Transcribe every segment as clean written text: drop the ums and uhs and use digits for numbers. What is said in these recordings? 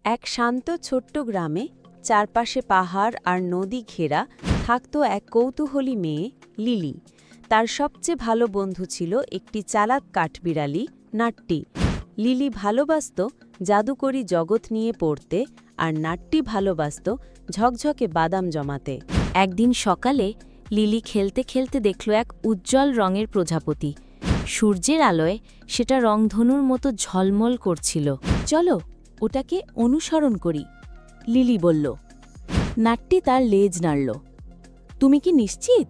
এক শান্ত ছোট্ট গ্রামে চারপাশে পাহাড় আর নদী ঘেরা থাকত এক কৌতূহলী মেয়ে লিলি। তার সবচেয়ে ভালো বন্ধু ছিল একটি চালাক কাঠবিড়ালি নাট্টি। লিলি ভালোবাসত জাদুকরি জগৎ নিয়ে পড়তে, আর নাট্টি ভালোবাসত ঝকঝকে বাদাম জমাতে। একদিন সকালে লিলি খেলতে খেলতে দেখল এক উজ্জ্বল রঙের প্রজাপতি। সূর্যের আলোয় সেটা রংধনুর মতো ঝলমল করছিল। চলো, ওটাকে অনুসরণ করি, লিলি বলল। নাট্টি তার লেজ নাড়ল। তুমি কি নিশ্চিত?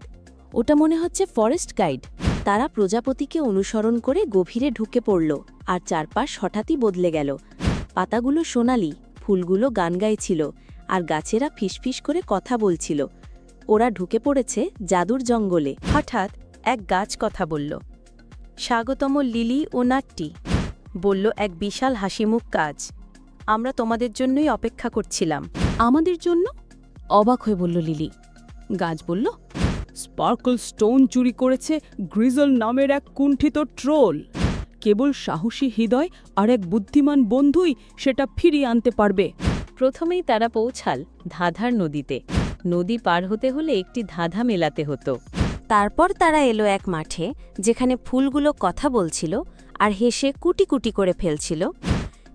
ওটা মনে হচ্ছে ফরেস্ট গাইড। তারা প্রজাপতিকে অনুসরণ করে গভীরে ঢুকে পড়ল, আর চারপাশ হঠাৎই বদলে গেল। পাতাগুলো সোনালি, ফুলগুলো গান গাইছিল, আর গাছেরা ফিসফিস করে কথা বলছিল। ওরা ঢুকে পড়েছে জাদুর জঙ্গলে। হঠাৎ এক গাছ কথা বলল। স্বাগতম লিলি ও নাট্টি, বলল এক বিশাল হাসিমুখ গাছ। আমরা তোমাদের জন্যই অপেক্ষা করছিলাম। আমাদের জন্য? অবাক হয়ে বলল লিলি। গাছ বলল, স্পার্কল স্টোন চুরি করেছে গ্রিজল নামের এক কুণ্ঠিত ট্রোল। কেবল সাহসী হৃদয় আর এক বুদ্ধিমান বন্ধুই সেটা ফিরিয়ে আনতে পারবে। প্রথমেই তারা পৌঁছাল ধাঁধার নদীতে। নদী পার হতে হলে একটি ধাঁধা মেলাতে হতো। তারপর তারা এলো এক মাঠে, যেখানে ফুলগুলো কথা বলছিল আর হেসে কুটি কুটি করে ফেলছিল।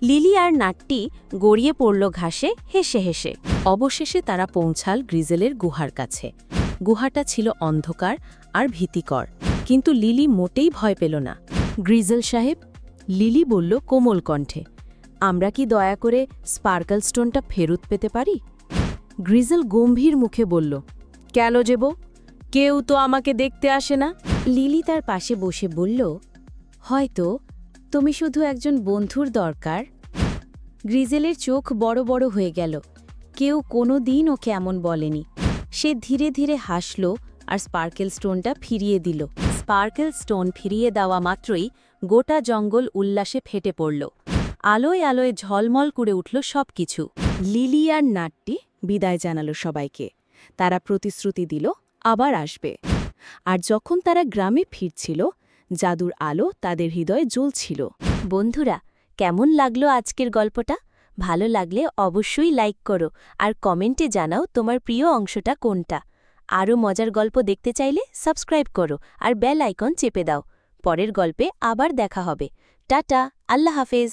লিলি আর নাট্টি গড়িয়ে পড়ল ঘাসে হেসে হেসে। অবশেষে তারা পৌঁছাল গ্রিজেলের গুহার কাছে। গুহাটা ছিল অন্ধকার আর ভীতিকর, কিন্তু লিলি মোটেই ভয় পেল না। গ্রিজেল সাহেব, লিলি বলল কোমল কণ্ঠে, আমরা কি দয়া করে স্পার্কল স্টোনটা ফেরত পেতে পারি? গ্রিজেল গম্ভীর মুখে বলল, কেন যেব? কেউ তো আমাকে দেখতে আসে না। লিলি তার পাশে বসে বলল, হয়তো তুমি শুধু একজন বন্ধুর দরকার। গ্রিজেলের চোখ বড় বড় হয়ে গেল। কেউ কোনো দিন ওকে এমন বলেনি। সে ধীরে ধীরে হাসল আর স্পার্কেল স্টোনটা ফিরিয়ে দিল। স্পার্কেল স্টোন ফিরিয়ে দেওয়া মাত্রই গোটা জঙ্গল উল্লাসে ফেটে পড়ল। আলোয় আলোয় ঝলমল করে উঠল সবকিছু। লিলি আর নাট্টি বিদায় জানালো সবাইকে। তারা প্রতিশ্রুতি দিল আবার আসবে। আর যখন তারা গ্রামে ফিরছিল, জাদুর আলো তাদের হৃদয়ে জ্বলছিল। বন্ধুরা, কেমন লাগলো আজকের গল্পটা? ভালো লাগলে অবশ্যই লাইক করো, আর কমেন্টে জানাও তোমার প্রিয় অংশটা কোনটা। আরও মজার গল্প দেখতে চাইলে সাবস্ক্রাইব করো আর বেল আইকন চেপে দাও। পরের গল্পে আবার দেখা হবে। টাটা, আল্লাহ হাফেজ।